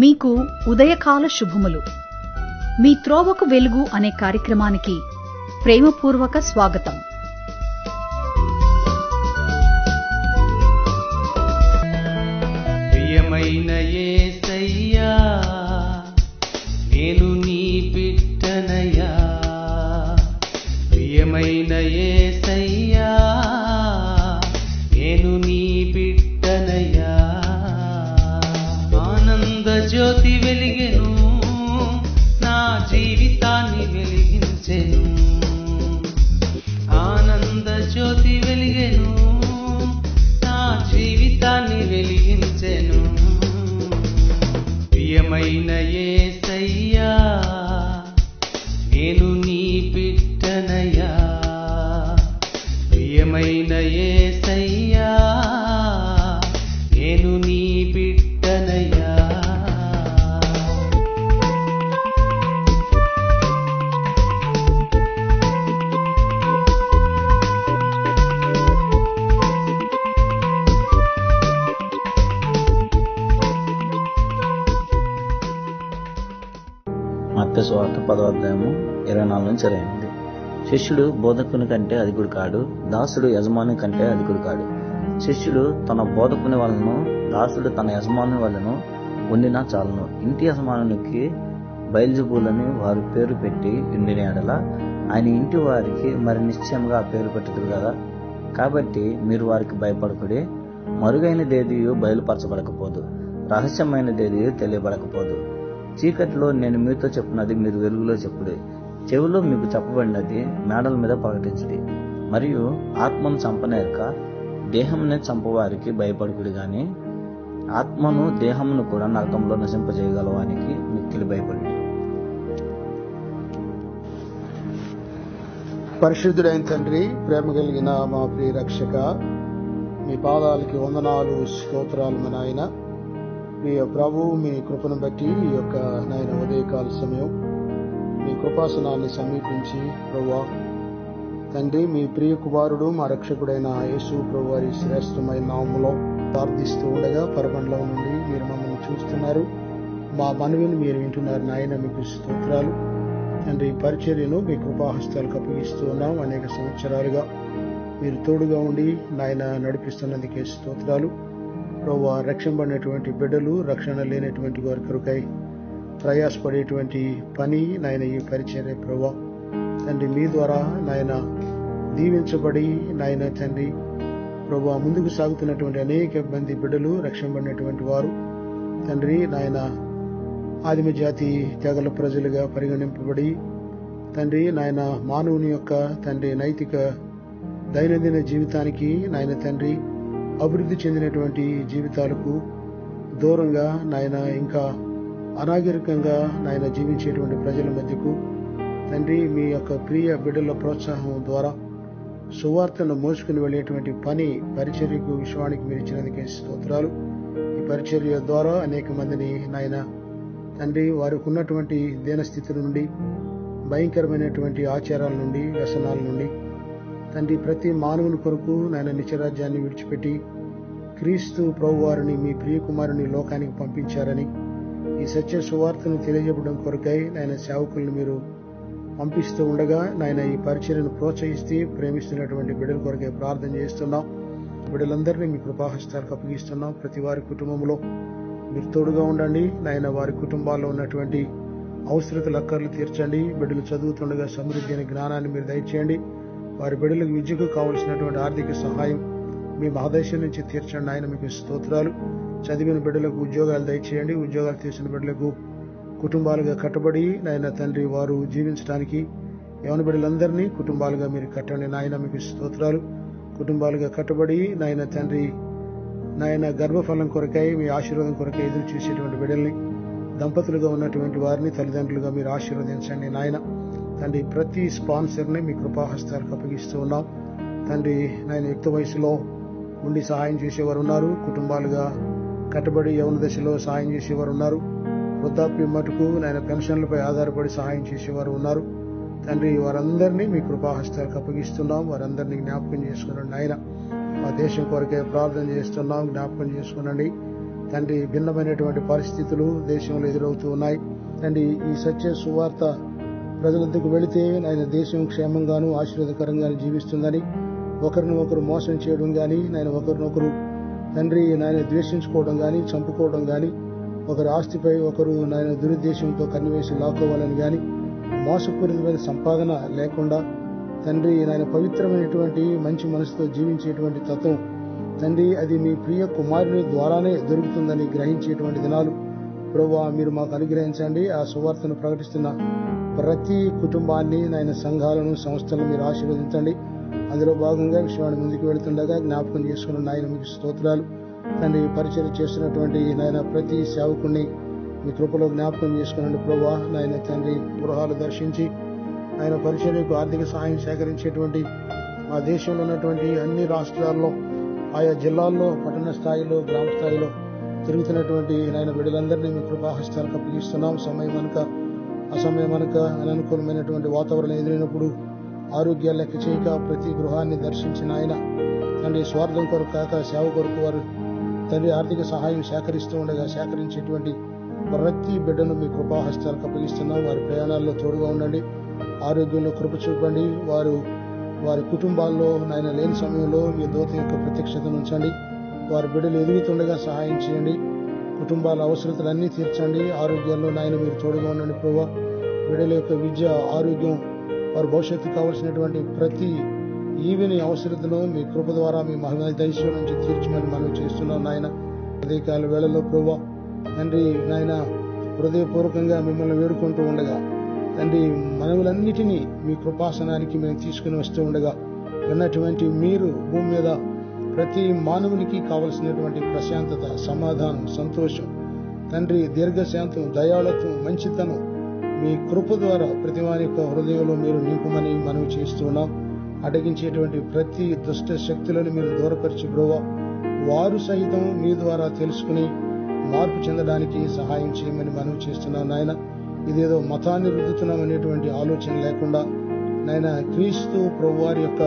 మీకు ఉదయకాల శుభములు. మీ త్రోవకు వెలుగు అనే కార్యక్రమానికి ప్రేమపూర్వక స్వాగతం. ప్రియమైన యేసయ్యా, నేను నీ బిడ్డనయ్యా. ప్రియమైన యేసయ్యా, నేను నీ బిడ్డనయ్యా. ఆనంద జ్యోతి వెలిగెను, నా జీవితాన్ని వెలిగించెను. ఆనంద జ్యోతి వెలిగెను, నా జీవితాన్ని వెలిగించెను. ప్రియమైన యేసయ్యా, నేను నీ బిడ్డనయ్యా. ప్రియమైన యేసయ్యా, నేను నీ బిడ్డనయ్యా. మత్తయి సువార్త 10వ అధ్యాయము 24 నుంచి 28. శిష్యుడు బోధకుని కంటే అధికుడు కాడు, దాసుడు యజమాని కంటే అధికుడు కాడు. శిష్యుడు తన బోధకుని వలన, దాసుడు తన యజమాని వలన ఉండినా చాలును. ఇంటి యజమానునికి బయల్జెబూలని వారు పేరు పెట్టి ఉండిన ఎడల ఆయన ఇంటి వారికి మరి నిశ్చయంగా ఆ పేరు పెట్టుదురు కదా. కాబట్టి మీరు వారికి భయపడకుడి. మరుగైనదేదియు బయలుపరచబడకపోదు, రహస్యమైనదేదియు తెలియబడకపోదు. చీకటిలో నేను మీతో చెప్పినది మీరు వెలుగులో చెప్పుడి, చెవిలో మీకు చెప్పబడినది మేడల మీద ప్రకటించుడి. మరియు ఆత్మను చంపనేరక దేహమునే చంపవారికి భయపడుకుడి గాని ఆత్మను దేహమును కూడా నరకంలో నశింపజేయగలవానికి మిక్కిలి భయపడి. పరిశుద్ధుడైన తండ్రి, ప్రేమ కలిగిన మా ప్రియ రక్షక, మీ పాదాలకి వందనాలు, స్తోత్రాలు. మా నాయన, మీ ప్రభు, మీ కృపను బట్టి ఈ యొక్క నాయన ఉదయకాల సమయం మీ కృపాసనాన్ని సమీపించి ప్రభువా తండ్రి, మీ ప్రియ కుమారుడు మా రక్షకుడైన యేసు ప్రభు వారి శ్రేష్టమైన నామములో ప్రార్థిస్తూ ఉండగా పరమండలం నుండి మీరు మమ్మల్ని చూస్తున్నారు, మా మనవిని మీరు వింటున్నారు. నాయన, మీకు స్తోత్రాలు తండ్రి. పరిచర్యను మీ కృపాహస్తాలకు అప్పగిస్తూ ఉన్నాం. అనేక సంవత్సరాలుగా మీరు తోడుగా ఉండి నాయన నడిపిస్తున్నందుకే స్తోత్రాలు. ప్రభువా, రక్షింపబడినటువంటి బిడ్డలు, రక్షణ లేనటువంటి వారి కొరకై ప్రయాసపడేటువంటి పని నాయన ఈ పరిచర్య ప్రభువా తండ్రి. మీ ద్వారా నాయన దీవించబడి నాయన తండ్రి ప్రభువా ముందుకు సాగుతున్నటువంటి అనేక మంది బిడ్డలు, రక్షింపబడినటువంటి వారు తండ్రి నాయన ఆదిమ జాతి తెగల ప్రజలుగా పరిగణింపబడి తండ్రి నాయన మానవుని యొక్క తండ్రి నైతిక దైనందిన జీవితానికి నాయన తండ్రి అభివృద్ధి చెందినటువంటి జీవితాలకు దూరంగా నాయన ఇంకా అనాగరికంగా నాయన జీవించేటువంటి ప్రజల మధ్యకు తండ్రి మీ యొక్క ప్రియ బిడ్డల ప్రోత్సాహం ద్వారా సువార్తను మోసుకుని వెళ్ళేటువంటి పని పరిచర్యకు విశ్వానికి మీరు ఇచ్చినందుకే స్తోత్రాలు. ఈ పరిచర్య ద్వారా అనేక మందిని నాయన తండ్రి వారికి ఉన్నటువంటి దీనస్థితి నుండి, భయంకరమైనటువంటి ఆచారాల నుండి, వ్యసనాల నుండి తండ్రి ప్రతి మానవుని కొరకు నాయన నిత్యరాజ్యాన్ని విడిచిపెట్టి క్రీస్తు ప్రభువారిని మీ ప్రియ కుమారుని లోకానికి పంపించారని ఈ సత్య సువార్తను తెలియజెప్పడం కొరకై నాయన సేవకులను మీరు పంపిస్తూ ఉండగా నాయన ఈ పరిచర్యను ప్రోత్సహిస్తూ ప్రేమిస్తున్నటువంటి బిడ్డల కొరకై ప్రార్థన చేస్తున్నాం. బిడ్డలందరినీ మీ కృపాహస్తాలకు అప్పగిస్తున్నాం. ప్రతి వారి కుటుంబంలో మీరు తోడుగా ఉండండి నాయన. వారి కుటుంబాల్లో ఉన్నటువంటి అవసరతలు అక్కర్లు తీర్చండి. బిడ్డలు చదువుతుండగా సమృద్ధి అయిన జ్ఞానాన్ని మీరు దయచేయండి. వారి బిడ్డలకు విద్యకు కావలసినటువంటి ఆర్థిక సహాయం మీ మహదేశం నుంచి తీర్చండి. ఆయన మీకు స్తోత్రాలు. చదివిన బిడ్డలకు ఉద్యోగాలు దయచేయండి. ఉద్యోగాలు తీసిన బిడ్డలకు కుటుంబాలుగా కట్టబడి నాయన తండ్రి వారు జీవించడానికి యవన బిడ్డలందరినీ కుటుంబాలుగా మీరు కట్టండి. నాయన మీకు స్తోత్రాలు. కుటుంబాలుగా కట్టబడి నాయన తండ్రి నాయన గర్భఫలం కొరకై మీ ఆశీర్వాదం కొరకై ఎదురు చూసేటువంటి బిడ్డల్ని, దంపతులుగా ఉన్నటువంటి వారిని తల్లిదండ్రులుగా మీరు ఆశీర్వదించండి. నాయన తండ్రి ప్రతి స్పాన్సర్ని మీ కృపాహస్తాలకు అప్పగిస్తూ ఉన్నాం. తండ్రి నాయన యుక్త వయసులో ఉండి సహాయం చేసేవారు ఉన్నారు, కుటుంబాలుగా కట్టబడి యవన దశలో సహాయం చేసేవారు ఉన్నారు, వృద్ధాప్యం మటుకు నాయన పెన్షన్లపై ఆధారపడి సహాయం చేసేవారు ఉన్నారు. తండ్రి వారందరినీ మీ కృపాహస్తాలకు అప్పగిస్తున్నాం. వారందరినీ జ్ఞాపకం చేసుకున్నాం. నాయన మా దేశం కొరకే ప్రార్థన చేస్తున్నాం, జ్ఞాపకం చేసుకునండి. తండ్రి భిన్నమైనటువంటి పరిస్థితులు దేశంలో ఎదురవుతూ ఉన్నాయి. తండ్రి ఈ సత్య సువార్త ప్రజలందుకు వెళితే నాయన దేశం క్షేమంగాను ఆశీర్వాదకరంగాను జీవిస్తుందని, ఒకరిని ఒకరు మోసం చేయడం గాని, నాయన ఒకరినొకరు తండ్రి నాయన ద్వేషించుకోవడం గాని, చంపుకోవడం గాని, ఒకరి ఆస్తిపై ఒకరు నాయన దురుద్దేశంతో కన్నువేసి లాక్కోవాలని గాని, మోసపూరితమైన సంపాదన లేకుండా తండ్రి నాయన పవిత్రమైనటువంటి మంచి మనసుతో జీవించేటువంటి తత్వం తండ్రి అది మీ ప్రియ కుమారుని ద్వారానే దొరుకుతుందని గ్రహించేటువంటి దినాలు ప్రభువా మీరు మాకు అనుగ్రహించండి. ఆ సువార్తను ప్రకటిస్తున్న ప్రతి కుటుంబాన్ని నాయన సంఘాలను సంస్థలను మీరు ఆశీర్వదించండి. అందులో భాగంగా విషయాన్ని ముందుకు వెళుతుండగా జ్ఞాపకం చేసుకున్న నాయన మీకు స్తోత్రాలు. తండ్రి పరిచయం చేస్తున్నటువంటి నాయన ప్రతి సేవకుణ్ణి మీ కృపలో జ్ఞాపకం చేసుకున్నాడు ప్రభువా. నాయన తండ్రి గృహాలు దర్శించి ఆయన పరిచర్యకు ఆర్థిక సహాయం సేకరించేటువంటి మా దేశంలో ఉన్నటువంటి అన్ని రాష్ట్రాల్లో, ఆయా జిల్లాల్లో, పట్టణ స్థాయిలో, గ్రామ స్థాయిలో తిరుగుతున్నటువంటి నాయన బిడ్డలందరినీ మీ కృపాహస్తాలకు అప్పగిస్తున్నాం. సమయం అనక అసమయం అనక అననుకూలమైనటువంటి వాతావరణం ఎదురైనప్పుడు ఆరోగ్యాలు లెక్క చేయక ప్రతి గృహాన్ని దర్శించిన ఆయన తండ్రి స్వార్థం కొరకు కాక సేవ కొరకు వారు తండ్రి ఆర్థిక సహాయం సేకరిస్తూ ఉండగా సేకరించేటువంటి ప్రతి బిడ్డను మీ కృపాహస్తాలకు అప్పగిస్తున్నాం. వారి ప్రయాణాల్లో తోడుగా ఉండండి, ఆరోగ్యంలో కృప చూపండి. వారి కుటుంబాల్లో నాయన లేని సమయంలో మీ దూత యొక్క ప్రత్యక్షతను ఉంచండి. వారి బిడ్డలు ఎదుగుతుండగా సహాయం చేయండి. కుటుంబాల అవసరతలన్నీ తీర్చండి. ఆరోగ్యంలో నాయన మీరు తోడుగా ఉండండి ప్రభువా. బిడ్డల యొక్క విద్య, ఆరోగ్యం, వారి భవిష్యత్తు కావలసినటువంటి ప్రతి ఈవిని అవసరతను మీ కృప ద్వారా మీ మహిమ దైశ్యం నుంచి తీర్చమని మనం చేస్తున్నాం నాయన. ఉదయకాల వేళలో ప్రభువా తండ్రి నాయన హృదయపూర్వకంగా మిమ్మల్ని వేడుకుంటూ ఉండగా తండ్రి మనవులన్నిటినీ మీ కృపాసనానికి మేము తీసుకుని వస్తూ ఉండగా ఉన్నటువంటి మీరు భూమి మీద ప్రతి మానవునికి కావలసినటువంటి ప్రశాంతత, సమాధానం, సంతోషం తండ్రి దీర్ఘశాంతం, దయాళత్వం, మంచితనం మీ కృప ద్వారా ప్రతి వారి యొక్క హృదయంలో మీరు నింపమని మనం చేస్తున్నాం. అడ్డగించేటువంటి ప్రతి దుష్ట శక్తులను మీరు దూరపరిచి బ్రోవా వారు సైతం మీ ద్వారా తెలుసుకుని మార్పు చెందడానికి సహాయం చేయమని మనం చేస్తున్నాం నాయన. ఇదేదో మతాన్ని రుద్దుతున్నాం అనేటువంటి ఆలోచన లేకుండా నాయన క్రీస్తు ప్రభువారి యొక్క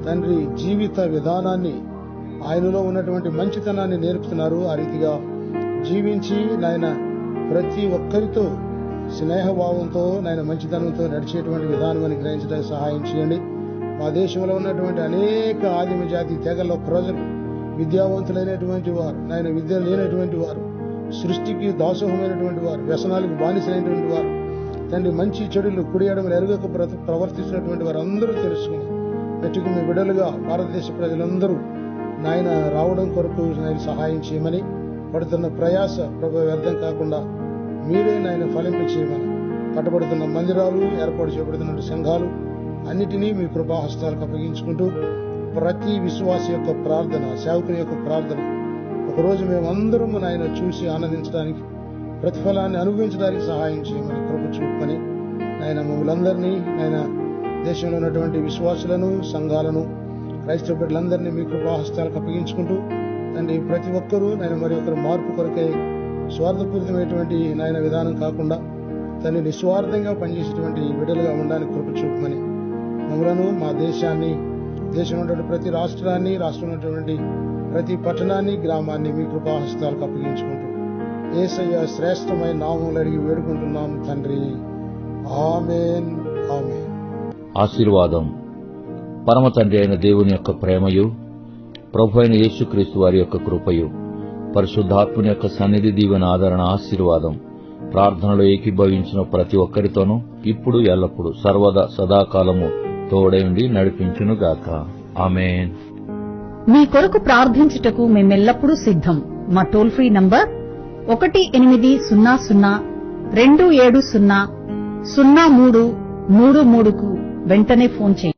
తండ్రి జీవిత విధానాన్ని, ఆయనలో ఉన్నటువంటి మంచితనాన్ని నేర్పుతున్నారు. ఆ రీతిగా జీవించి నాయన ప్రతి ఒక్కరితో స్నేహభావంతో నాయన మంచితనంతో నడిచేటువంటి విధానం అని గ్రహించడానికి సహాయం చేయండి. మా దేశంలో ఉన్నటువంటి అనేక ఆదిమ జాతి తెగల ప్రజలు విద్యావంతులైనటువంటి వారు, నాయన విద్య లేనటువంటి వారు, సృష్టికి దాసోహమైనటువంటి వారు, వ్యసనాలకు బానిసైనటువంటి వారు తండ్రి మంచి చెడులు కుడియడములు ఎరుగక ప్రవర్తిస్తున్నటువంటి వారు అందరూ తెలుసుకుని మెట్టుకు మీ బిడ్డలుగా భారతదేశ ప్రజలందరూ నాయన రావడం కొరకు నాయన సహాయం చేయమని, పడుతున్న ప్రయాస ప్రభు వ్యర్థం కాకుండా మీరే నాయన ఫలింప చేయమని, కట్టబడుతున్న మందిరాలు, ఏర్పాటు చేయబడుతున్న సంఘాలు అన్నిటినీ మీ కృపాహస్తాలకు అప్పగించుకుంటూ ప్రతి విశ్వాస యొక్క ప్రార్థన, సేవకుని యొక్క ప్రార్థన ఒకరోజు మేమందరం నాయన చూసి ఆనందించడానికి, ప్రతిఫలాన్ని అనుభవించడానికి సహాయం చేయమని కృప చూపమని నాయన మమ్మల్ందరినీ నాయన దేశంలో ఉన్నటువంటి విశ్వాసులను, సంఘాలను, క్రైస్తవ బిడ్డలందరినీ మీ కృపాహస్తాలకు అప్పగించుకుంటూ తండ్రి ప్రతి ఒక్కరూ నాయన మరి ఒకరు మార్పు కొరకై స్వార్థపూరితమైనటువంటి నాయన విధానం కాకుండా తండ్రి నిస్వార్థంగా పనిచేసేటువంటి బిడ్డలుగా ఉండడానికి కృప చూపమని మమ్మలను, మా దేశాన్ని, దేశంలో ఉన్నటువంటి ప్రతి రాష్ట్రాన్ని, రాష్ట్రంలో ఉన్నటువంటి ప్రతి పట్టణాన్ని, గ్రామాన్ని మీ కృపాహస్తాలకు అప్పగించుకుంటూ యేసయ్య శ్రేష్టమైన నామములు అడిగి వేడుకుంటున్నాం తండ్రి. ఆమేన్, ఆమేన్. ఆశీర్వాదం. పరమ తండ్రి అయిన దేవుని యొక్క ప్రేమయు, ప్రభు అయిన యేసుక్రీస్తు వారి యొక్క కృపయు, పరిశుద్ధాత్ముని యొక్క సన్నిధి, దీవెన, ఆదరణ, ఆశీర్వాదం ప్రార్థనలో ఏకీభవించిన ప్రతి ఒక్కరితోనూ ఇప్పుడు ఎల్లప్పుడు సర్వదా సదాకాలము తోడై ఉండి నడిపించునుగాక. ఆమేన్. మీ కొరకు ప్రార్థించుటకు మేమెల్లప్పుడూ సిద్ధం. మా టోల్ ఫ్రీ నంబర్ 1800-270-0333 కు వెంటనే ఫోన్ చేయండి.